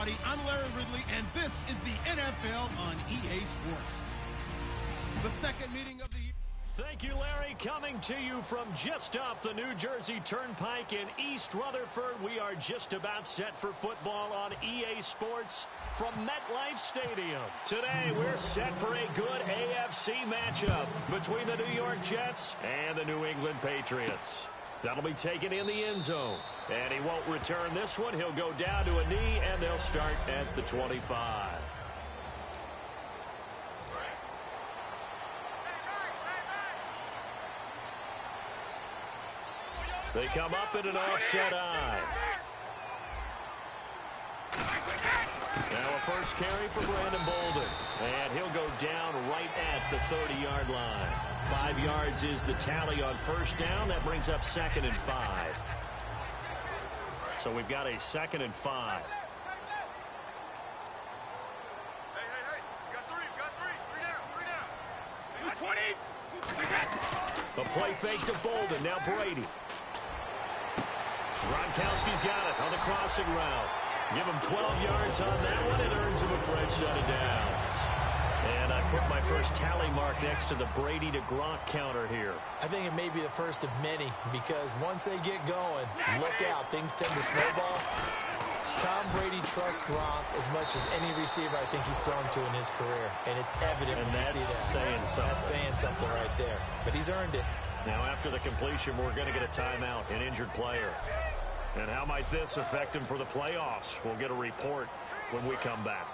everybody. I'm Larry Ridley, and this is the NFL on EA Sports. The second meeting of the year. Thank you, Larry. Coming to you from just off the New Jersey Turnpike in East Rutherford. We are just about set for football on EA Sports from MetLife Stadium. Today, we're set for a good AFC matchup between the New York Jets and the New England Patriots. That'll be taken in the end zone. And he won't return this one. He'll go down to a knee, and they'll start at the 25. They come up in an offset eye. Now a first carry for Brandon Bolden. And he'll go down right at the 30-yard line. 5 yards is the tally on first down. That brings up 2nd and 5. So we've got a 2nd and 5. The play fake to Bolden. Now Brady. Gronkowski's got it on the crossing route. Give him 12 yards on that one. It earns him a fresh set of downs. And I put my first tally mark next to the Brady to Gronk counter here. I think it may be the first of many because once they get going, look out. Things tend to snowball. Tom Brady trusts Gronk as much as any receiver I think he's thrown to in his career. And it's evident when you see that. Saying something. That's saying something right there. But he's earned it. Now after the completion, we're going to get a timeout, an injured player. And how might this affect him for the playoffs? We'll get a report when we come back.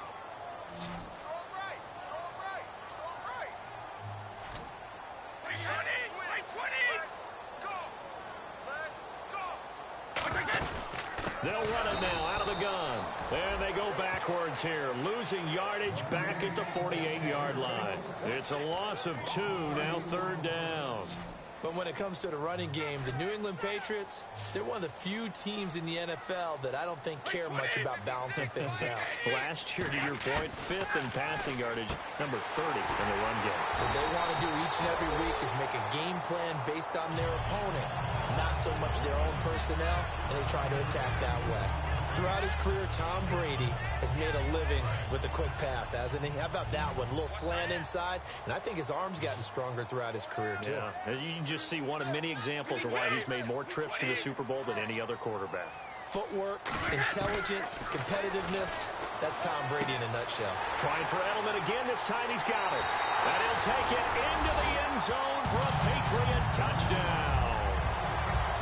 They'll run it now out of the gun. And they go backwards here, losing yardage back at the 48-yard line. It's a loss of 2, now 3rd down. But when it comes to the running game, the New England Patriots, they're one of the few teams in the NFL that I don't think care much about balancing things out. Last year, to your point, 5th in passing yardage, number 30 in the run game. What they want to do each and every week is make a game plan based on their opponent, not so much their own personnel, and they try to attack that way. Throughout his career, Tom Brady has made a living with the quick pass, hasn't he? How about that one? A little slant inside, and I think his arm's gotten stronger throughout his career, too. Yeah, you can just see one of many examples of why he's made more trips to the Super Bowl than any other quarterback. Footwork, intelligence, competitiveness, that's Tom Brady in a nutshell. Trying for Edelman again. This time he's got it. And he'll take it into the end zone for a Patriot touchdown.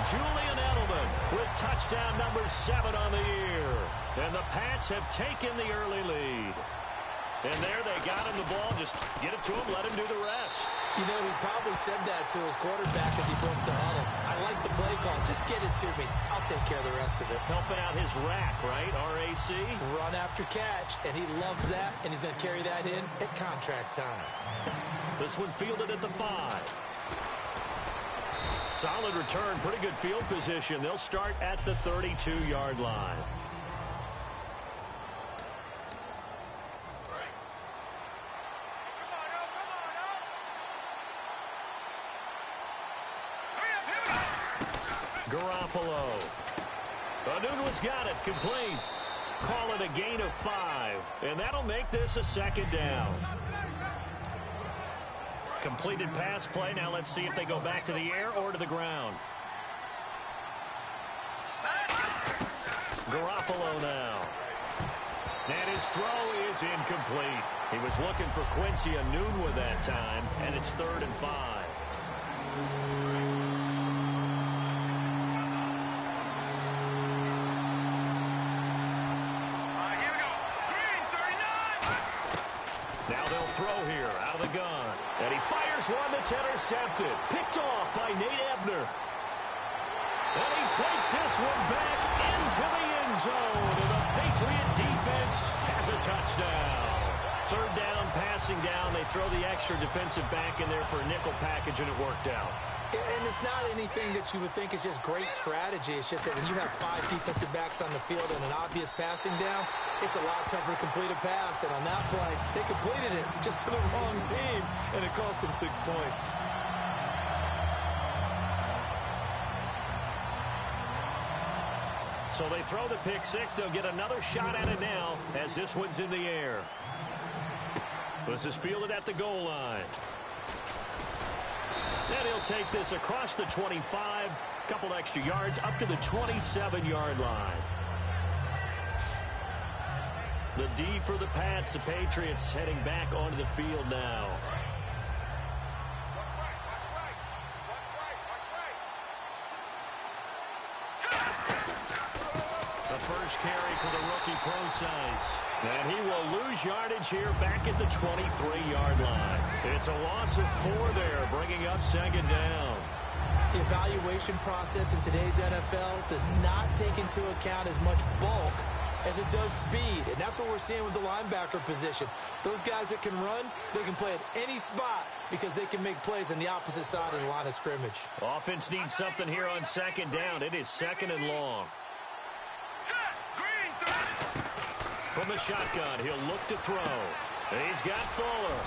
Julian Edelman with touchdown number 7 on the year. And the Pats have taken the early lead. And there they got him the ball. Just get it to him, let him do the rest. You know, he probably said that to his quarterback as he broke the huddle. I like the play call. Just get it to me. I'll take care of the rest of it. Helping out his rack, right? RAC. Run after catch, and he loves that, and he's going to carry that in at contract time. This one fielded at the 5. Solid return, pretty good field position. They'll start at the 32-yard line. Garoppolo. Anunu's got it, complete. Call it a gain of 5, and that'll make this a 2nd down. Completed pass play. Now let's see if they go back to the air or to the ground. Garoppolo now. And his throw is incomplete. He was looking for Quincy Enunwa that time, and it's 3rd and 5. Throw here out of the gun. And he fires one that's intercepted. Picked off by Nate Ebner. And he takes this one back into the end zone. And the Patriot defense has a touchdown. 3rd down, passing down. They throw the extra defensive back in there for a nickel package, and it worked out. And it's not anything that you would think is just great strategy. It's just that when you have 5 defensive backs on the field and an obvious passing down, it's a lot tougher to complete a pass. And on that play, they completed it just to the wrong team, and it cost them 6 points. So they throw the pick six. They'll get another shot at it now as this one's in the air. This is fielded at the goal line. And he'll take this across the 25, couple extra yards up to the 27-yard line. The D for the Pats, the Patriots heading back onto the field now. The first carry for the rookie Procise. And he will lose yardage here back at the 23-yard line. It's a loss of 4 there, bringing up second down. The evaluation process in today's NFL does not take into account as much bulk as it does speed, and that's what we're seeing with the linebacker position. Those guys that can run, they can play at any spot because they can make plays on the opposite side of the line of scrimmage. Offense needs something here on second down. It is second and long. From the shotgun, he'll look to throw. And he's got Fuller.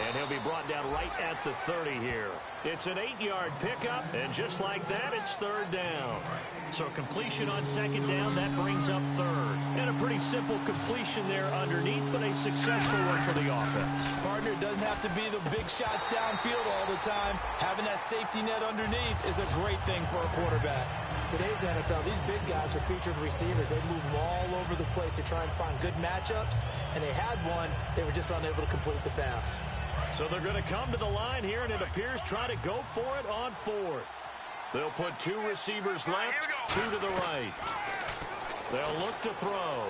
And he'll be brought down right at the 30 here. It's an 8-yard pickup, and just like that, it's third down. So completion on second down, that brings up third. And a pretty simple completion there underneath, but a successful one for the offense. Partner, doesn't have to be the big shots downfield all the time. Having that safety net underneath is a great thing for a quarterback. Today's NFL, these big guys are featured receivers. They move them all over the place to try and find good matchups, and they had one. They were just unable to complete the pass. So they're going to come to the line here, and it appears try to go for it on fourth. They'll put 2 receivers left, 2 to the right. They'll look to throw.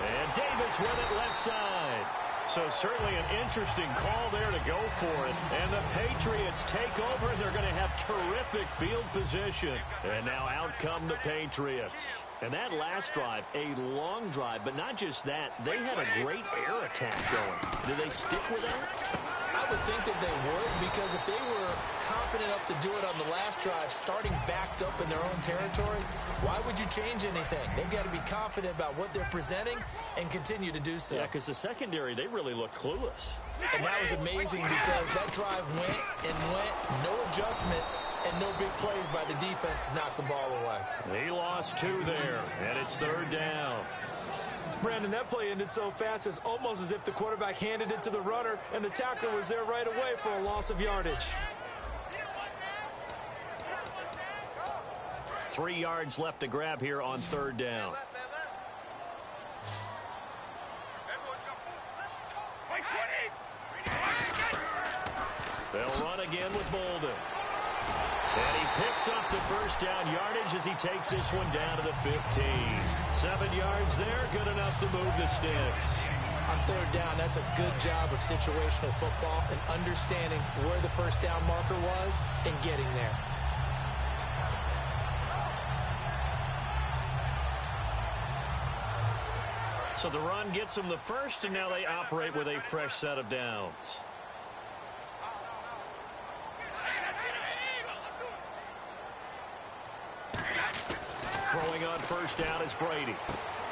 And Davis with it left side. So certainly an interesting call there to go for it. And the Patriots take over, and they're going to have terrific field position. And now out come the Patriots. And that last drive, a long drive, but not just that. They had a great air attack going. Do they stick with that? I would think that they would, because if they were confident enough to do it on the last drive, starting backed up in their own territory, why would you change anything? They've got to be confident about what they're presenting and continue to do so. Yeah, because the secondary, they really looked clueless. And that was amazing because that drive went and went, no adjustments, and no big plays by the defense to knock the ball away. He lost 2 there, and it's third down. Brandon, that play ended so fast, it's almost as if the quarterback handed it to the runner, and the tackler was there right away for a loss of yardage. 3 yards left to grab here on third down. They'll run again with Bolden. And he picks up the first down yardage as he takes this one down to the 15. 7 yards there, good enough to move the sticks. On third down, that's a good job of situational football and understanding where the first down marker was and getting there. So the run gets them the first, and now they operate with a fresh set of downs. Throwing on first down is Brady.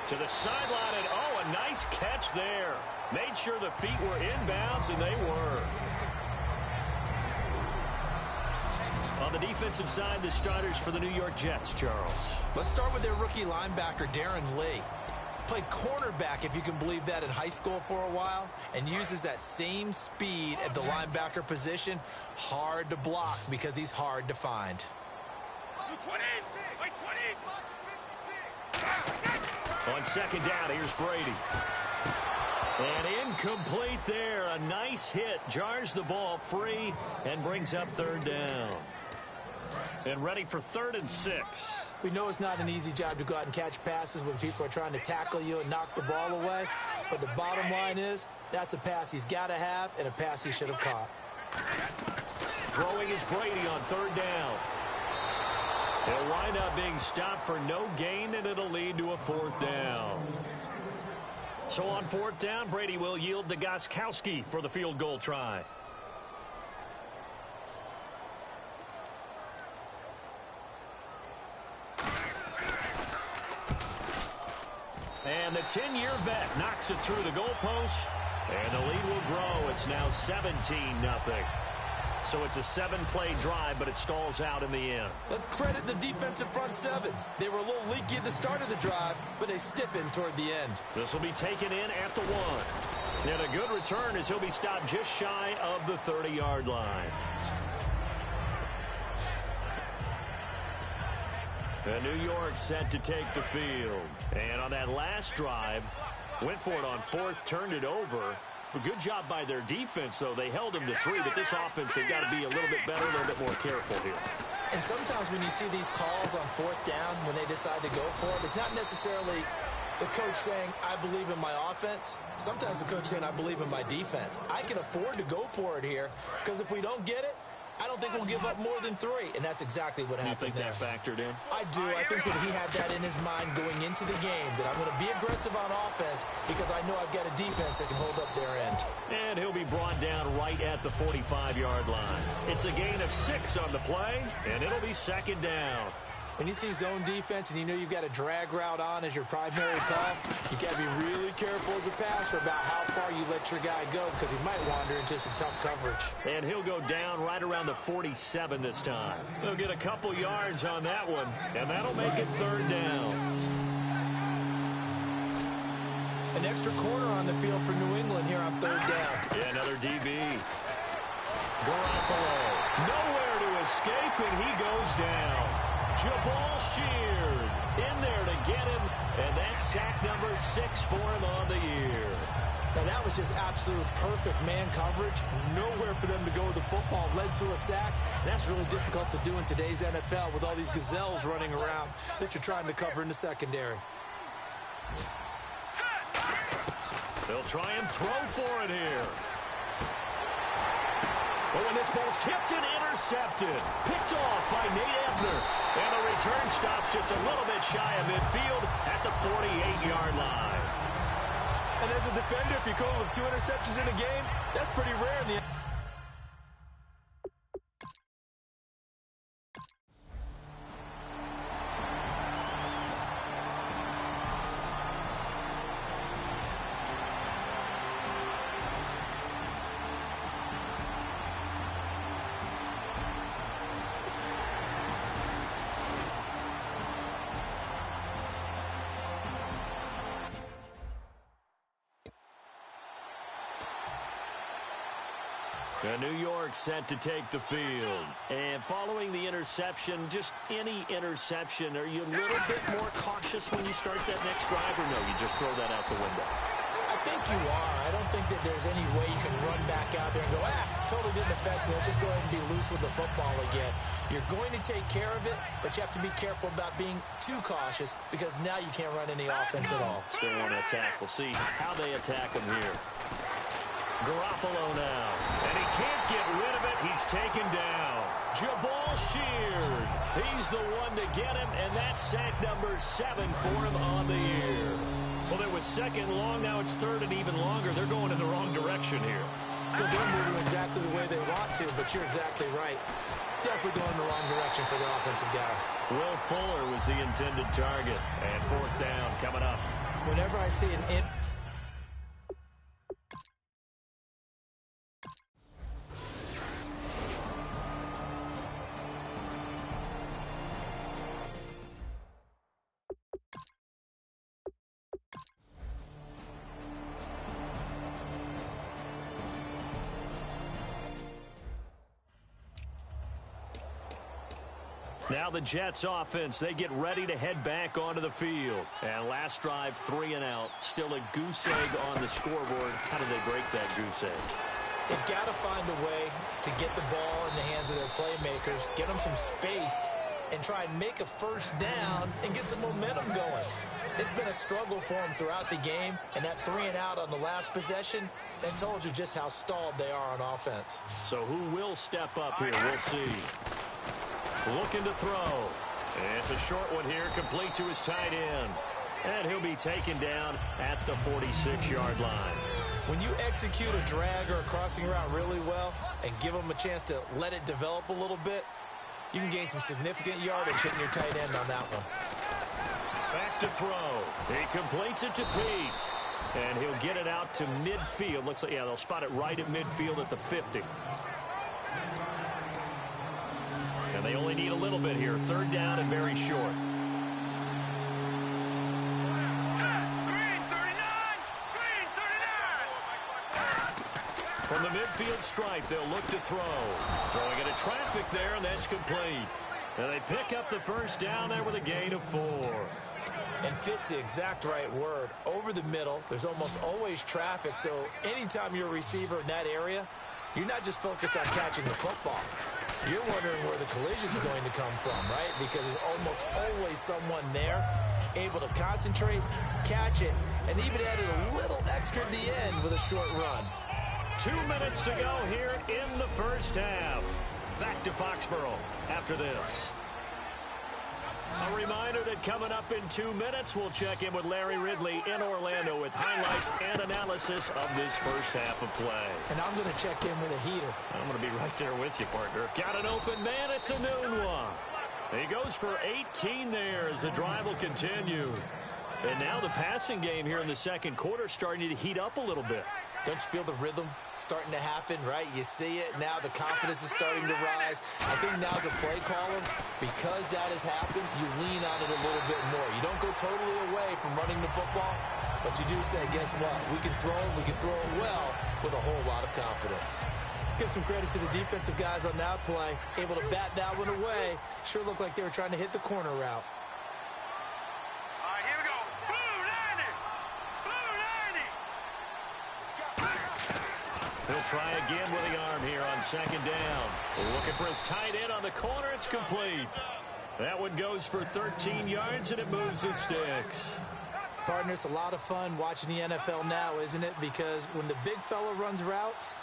To the sideline, and oh, a nice catch there. Made sure the feet were inbounds, and they were. On the defensive side, the starters for the New York Jets, Charles. Let's start with their rookie linebacker, Darren Lee. Played cornerback, if you can believe that, in high school for a while, and uses that same speed at the linebacker position. Hard to block because he's hard to find. On second down, here's Brady. And incomplete there. A nice hit. Jars the ball free and brings up third down. And ready for 3rd and 6. We know it's not an easy job to go out and catch passes when people are trying to tackle you and knock the ball away. But the bottom line is, that's a pass he's got to have and a pass he should have caught. Throwing is Brady on third down. He'll wind up being stopped for no gain, and it'll lead to a 4th down. So on 4th down, Brady will yield to Gostkowski for the field goal try. And the 10-year vet knocks it through the goalpost, and the lead will grow. It's now 17-0. So it's a 7-play drive, but it stalls out in the end. Let's credit the defensive front seven. They were a little leaky at the start of the drive, but they stiffened toward the end. This will be taken in at the 1. And a good return as he'll be stopped just shy of the 30-yard line. And New York set to take the field. And on that last drive, went for it on 4th, turned it over. A good job by their defense, though. They held them to 3, but this offense, they've got to be a little bit better, a little bit more careful here. And sometimes when you see these calls on 4th down, when they decide to go for it, it's not necessarily the coach saying, I believe in my offense. Sometimes the coach saying, I believe in my defense. I can afford to go for it here, because if we don't get it, I don't think we'll give up more than 3, and that's exactly what happened there. You think that factored in? I do. I think that he had that in his mind going into the game, that I'm going to be aggressive on offense because I know I've got a defense that can hold up their end. And he'll be brought down right at the 45-yard line. It's a gain of 6 on the play, and it'll be 2nd down. When you see zone defense and you know you've got a drag route on as your primary call, you got to be really careful as a passer about how far you let your guy go because he might wander into some tough coverage. And he'll go down right around the 47 this time. He'll get a couple yards on that one, and that'll make it 3rd down. An extra corner on the field for New England here on 3rd down. Yeah, another DB. Garoppolo. Nowhere to escape, and he goes down. Jabal Sheard in there to get him, and that's sack number 6 for him on the year. Now, that was just absolute perfect man coverage. Nowhere for them to go with the football. Led to a sack. And that's really difficult to do in today's NFL with all these gazelles running around that you're trying to cover in the secondary. They'll try and throw for it here. Oh, and this ball's tipped and intercepted. Picked off by Nate Ebner. And the return stops just a little bit shy of midfield at the 48-yard line. And as a defender, if you go with 2 interceptions in a game, that's pretty rare in the New York set to take the field. And following the interception, just any interception, are you a little bit more cautious when you start that next drive, or no, you just throw that out the window? I think you are. I don't think that there's any way you can run back out there and go, totally didn't affect me. Let's just go ahead and be loose with the football again. You're going to take care of it, but you have to be careful about being too cautious because now you can't run any offense at all. Still want to attack. We'll see how they attack him here. Garoppolo now, and he can't get rid of it. He's taken down. Jabal Sheard, he's the one to get him, and that's sack number 7 for him on the year. Well, there was 2nd long, now it's 3rd and even longer. They're going in the wrong direction here. Because they're moving exactly the way they want to, but you're exactly right. Definitely going in the wrong direction for the offensive guys. Will Fuller was the intended target, and 4th down coming up. Whenever I see an Now the Jets offense, they get ready to head back onto the field. And last drive, 3 and out. Still a goose egg on the scoreboard. How do they break that goose egg? They've got to find a way to get the ball in the hands of their playmakers, get them some space, and try and make a 1st down and get some momentum going. It's been a struggle for them throughout the game, and that 3 and out on the last possession, that told you just how stalled they are on offense. So who will step up here? We'll see. Looking to throw. And it's a short one here, complete to his tight end. And he'll be taken down at the 46-yard line. When you execute a drag or a crossing route really well and give them a chance to let it develop a little bit, you can gain some significant yardage hitting your tight end on that one. Back to throw. He completes it to Pete. And he'll get it out to midfield. Looks like, yeah, they'll spot it right at midfield at the 50. And they only need a little bit here. Third down and very short. From the midfield stripe, they'll look to throw. Throwing into traffic there, and that's complete. And they pick up the first down there with a gain of 4. And fit's the exact right word. Over the middle, there's almost always traffic, so anytime you're a receiver in that area, you're not just focused on catching the football. You're wondering where the collision's going to come from, right? Because there's almost always someone there able to concentrate, catch it, and even added a little extra at the end with a short run. 2 minutes to go here in the first half. Back to Foxborough after this. A reminder that coming up in 2 minutes, we'll check in with Larry Ridley in Orlando with highlights and analysis of this first half of play. And I'm going to check in with a heater. I'm going to be right there with you, partner. Got an open man. It's a noon one. He goes for 18 there as the drive will continue. And now the passing game here in the second quarter starting to heat up a little bit. Don't you feel the rhythm starting to happen, right? You see it. Now the confidence is starting to rise. I think now as a play caller, because that has happened, you lean on it a little bit more. You don't go totally away from running the football, but you do say, guess what? We can throw it well with a whole lot of confidence. Let's give some credit to the defensive guys on that play. Able to bat that one away. Sure looked like they were trying to hit the corner route. He'll try again with the arm here on second down. Looking for his tight end on the corner. It's complete. That one goes for 13 yards, and it moves the sticks. Partner, it's a lot of fun watching the NFL now, isn't it? Because when the big fella runs routes,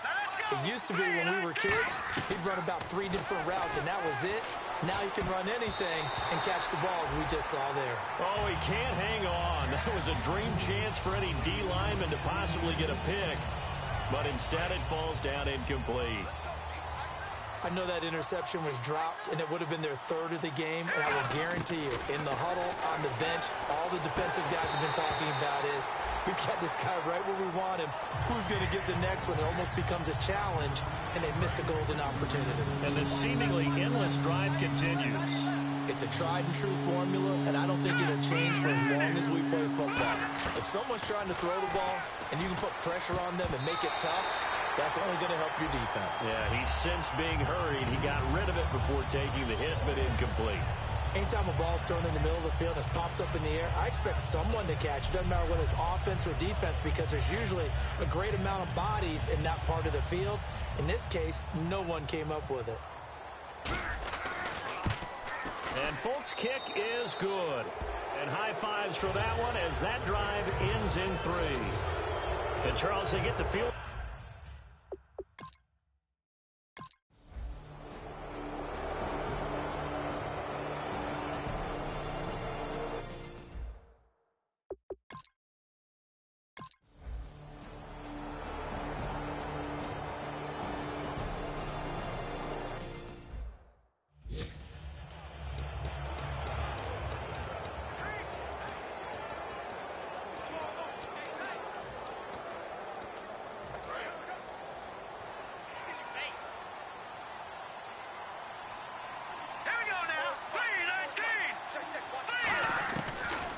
it used to be when we were kids, he'd run about 3 different routes, and that was it. Now he can run anything and catch the balls we just saw there. Oh, he can't hang on. That was a dream chance for any D lineman to possibly get a pick. But instead it falls down incomplete. I know that interception was dropped, and it would have been their third of the game, and I will guarantee you, in the huddle, on the bench, all the defensive guys have been talking about is, we've got this guy right where we want him. Who's going to get the next one? It almost becomes a challenge, and they've missed a golden opportunity. And the seemingly endless drive continues. It's a tried-and-true formula, and I don't think it'll change for as long as we play football. If someone's trying to throw the ball, and you can put pressure on them and make it tough, that's only going to help your defense. Yeah, he's since being hurried. He got rid of it before taking the hit, but incomplete. Anytime a ball's thrown in the middle of the field and it's popped up in the air, I expect someone to catch. It doesn't matter whether it's offense or defense, because there's usually a great amount of bodies in that part of the field. In this case, no one came up with it. And Folk's kick is good. And high fives for that one as that drive ends in 3. And Charles, they get the field.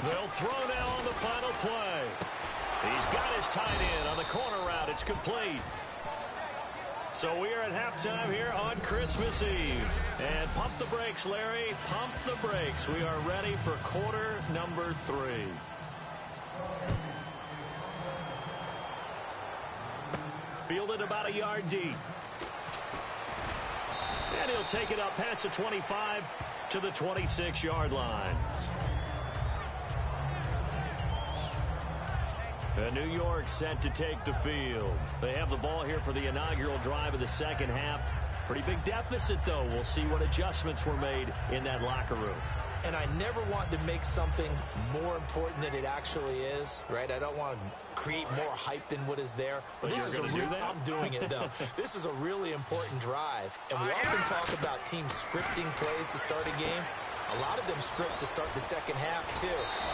They'll throw now on the final play. He's got his tight end on the corner route. It's complete. So we are at halftime here on Christmas Eve. And pump the brakes, Larry. Pump the brakes. We are ready for quarter number 3. Fielded about a yard deep. And he'll take it up past the 25 to the 26-yard line. And New York set to take the field. They have the ball here for the inaugural drive of the second half. Pretty big deficit, though. We'll see what adjustments were made in that locker room. And I never want to make something more important than it actually is, right? I don't want to create more hype than what is there. But this is I'm doing it, though. This is a really important drive. And we often talk about teams scripting plays to start a game. A lot of them script to start the second half, too.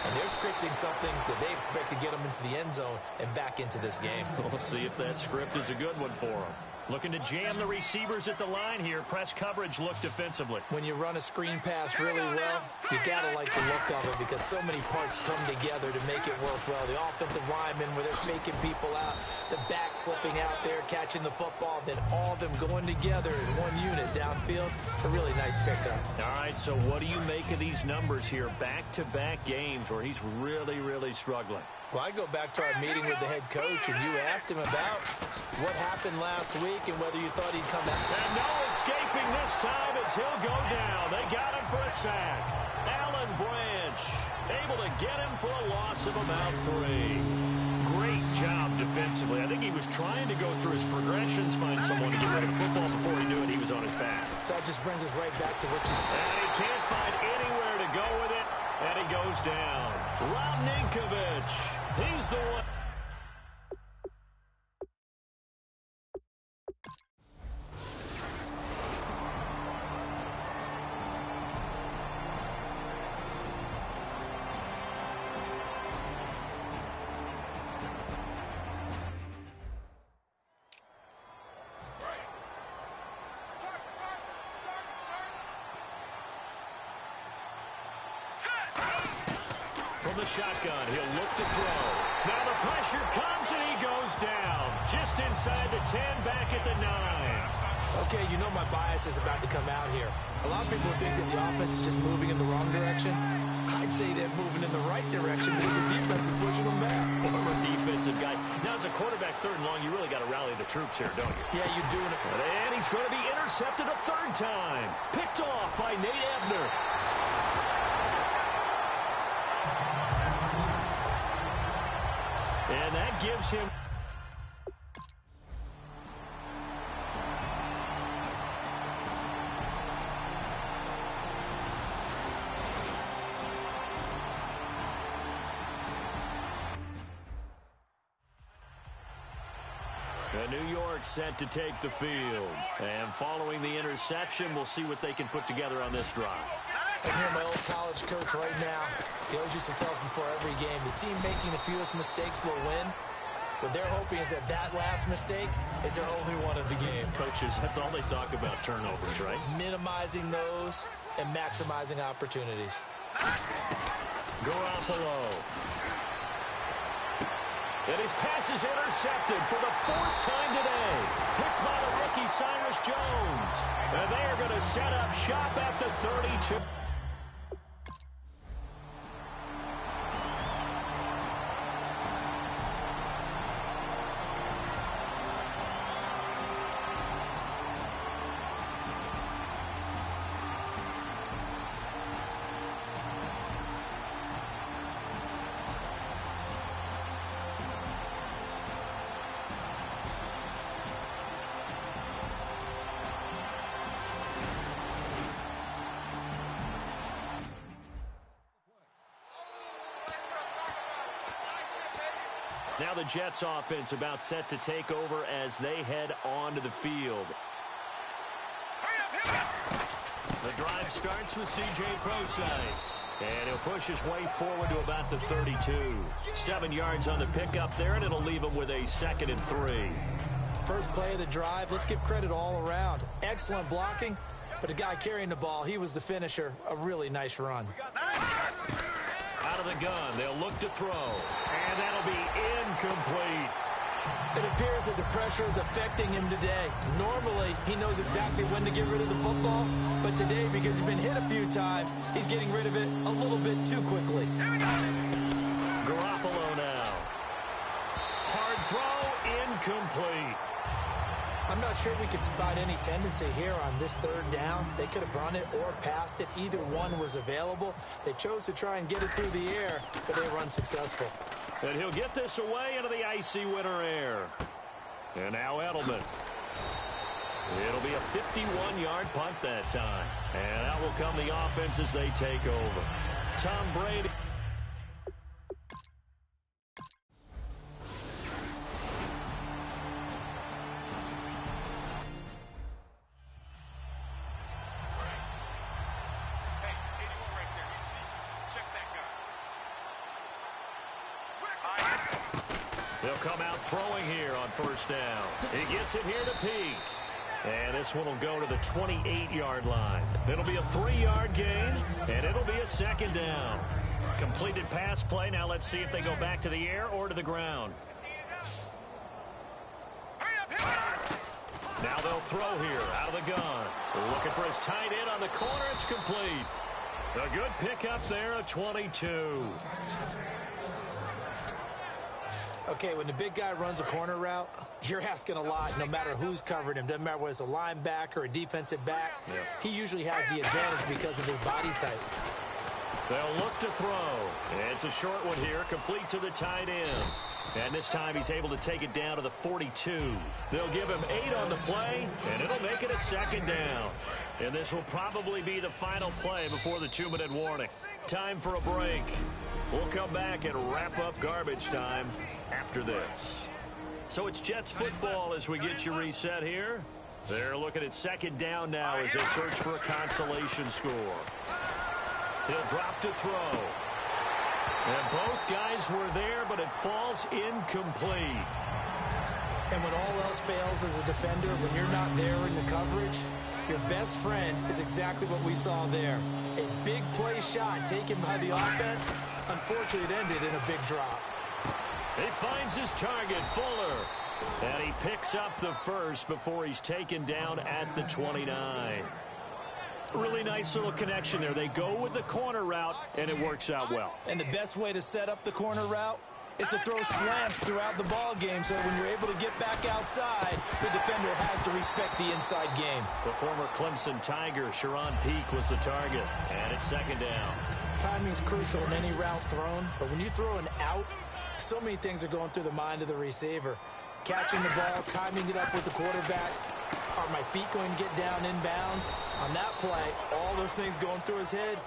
And they're scripting something that they expect to get them into the end zone and back into this game. We'll see if that script is a good one for them. Looking to jam the receivers at the line here. Press coverage look defensively. When you run a screen pass really well, you got to like the look of it because so many parts come together to make it work well. The offensive linemen where they're faking people out, the back slipping out there, catching the football, then all of them going together as one unit downfield. A really nice pickup. All right, so what do you make of these numbers here? Back-to-back games where he's really, really struggling. Well, I go back to our meeting with the head coach, and you asked him about what happened last week and whether you thought he'd come back. And no escaping this time as he'll go down. They got him for a sack. Alan Branch able to get him for a loss of about 3. Great job defensively. I think he was trying to go through his progressions, find someone to get rid of the football. Before he knew it, he was on his back. So that just brings us right back to what you said. And he can't find anywhere to go with it, and he goes down. Rob Ninkovich, he's the one. From the shotgun, he'll look to throw. Now the pressure comes and he goes down. Just inside the 10, back at the 9. Okay, you know my bias is about to come out here. A lot of people think that the offense is just moving in the wrong direction. I'd say they're moving in the right direction because the defense is pushing them back. Former defensive guy. Now, as a quarterback, 3rd and long, you really got to rally the troops here, don't you? Yeah, you're doing it. And he's going to be intercepted a 3rd time. Picked off by Nate Ebner. And that gives him... New York set to take the field. And following the interception, we'll see what they can put together on this drive. I hear my old college coach right now. He always used to tell us before every game, the team making the fewest mistakes will win. What they're hoping is that that last mistake is their only one of the game. Coaches, that's all they talk about, turnovers, right? Minimizing those and maximizing opportunities. Garoppolo. And his pass is intercepted for the 4th time today. Picked by the rookie Cyrus Jones. And they are going to set up shop at the 32. Now the Jets offense about set to take over as they head onto the field. The drive starts with C.J. Prosise. And he'll push his way forward to about the 32. 7 yards on the pickup there, and it'll leave him with a 2nd and 3. First play of the drive, let's give credit all around. Excellent blocking, but the guy carrying the ball, he was the finisher. A really nice run. Out of the gun, they'll look to throw. And that'll be incomplete. It appears that the pressure is affecting him today. Normally, he knows exactly when to get rid of the football, but today, because he's been hit a few times, he's getting rid of it a little bit too quickly. Garoppolo now. Hard throw, incomplete. I'm not sure we could spot any tendency here on this 3rd down. They could have run it or passed it. Either one was available. They chose to try and get it through the air, but they were unsuccessful. And he'll get this away into the icy winter air. And now Edelman. It'll be a 51-yard punt that time. And out will come the offense as they take over. Tom Brady. They'll come out throwing here on first down. He gets it here to Peak. And this one will go to the 28-yard line. It'll be a 3-yard gain, and it'll be a second down. Completed pass play. Now let's see if they go back to the air or to the ground. Now they'll throw here out of the gun. Looking for his tight end on the corner. It's complete. A good pickup there, a 22. Okay, when the big guy runs a corner route, you're asking a lot no matter who's covering him. Doesn't matter whether it's a linebacker or a defensive back. Yeah. He usually has the advantage because of his body type. They'll look to throw. It's a short one here, complete to the tight end. And this time he's able to take it down to the 42. They'll give him 8 on the play, and it'll make it a second down. And this will probably be the final play before the 2-minute warning. Time for a break. We'll come back and wrap up garbage time after this. So it's Jets football as we get you reset here. They're looking at second down now as they search for a consolation score. He'll drop to throw. And both guys were there, but it falls incomplete. And when all else fails as a defender, when you're not there in the coverage, your best friend is exactly what we saw there. A big play shot taken by the offense. Unfortunately, it ended in a big drop. He finds his target, Fuller. And he picks up the first before he's taken down at the 29. Really nice little connection there. They go with the corner route, and it works out well. And the best way to set up the corner route is to throw slants throughout the ball game so that when you're able to get back outside, the defender has to respect the inside game. The former Clemson Tiger, Sharon Peak, was the target, and it's second down. Timing's crucial in any route thrown, but when you throw an out, so many things are going through the mind of the receiver. Catching the ball, timing it up with the quarterback. Are my feet going to get down inbounds? On that play, all those things going through his head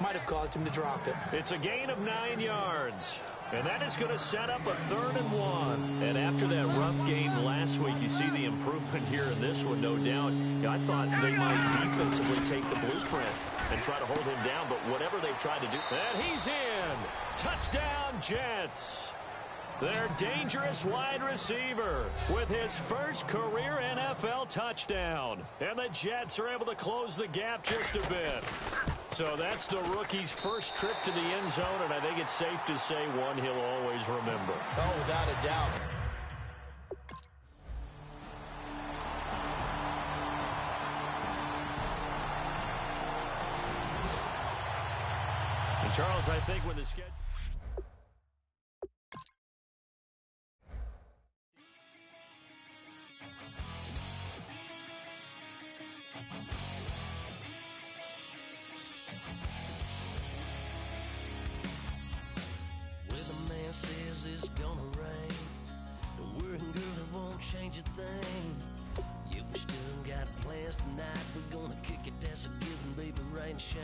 might have caused him to drop it. It's a gain of 9 yards. And that is going to set up a 3rd and 1. And after that rough game last week, you see the improvement here in this one, no doubt. I thought they might defensively take the blueprint and try to hold him down, but whatever they've tried to do. And he's in. Touchdown, Jets. Their dangerous wide receiver with his first career NFL touchdown. And the Jets are able to close the gap just a bit. So that's the rookie's first trip to the end zone, and I think it's safe to say one he'll always remember. Oh, without a doubt. And Charles, I think when the schedule... says it's gonna rain. Don't worry, girl, it won't change a thing. Yeah, we still got plans tonight. We're gonna kick it, that's a given, baby, rain and shine.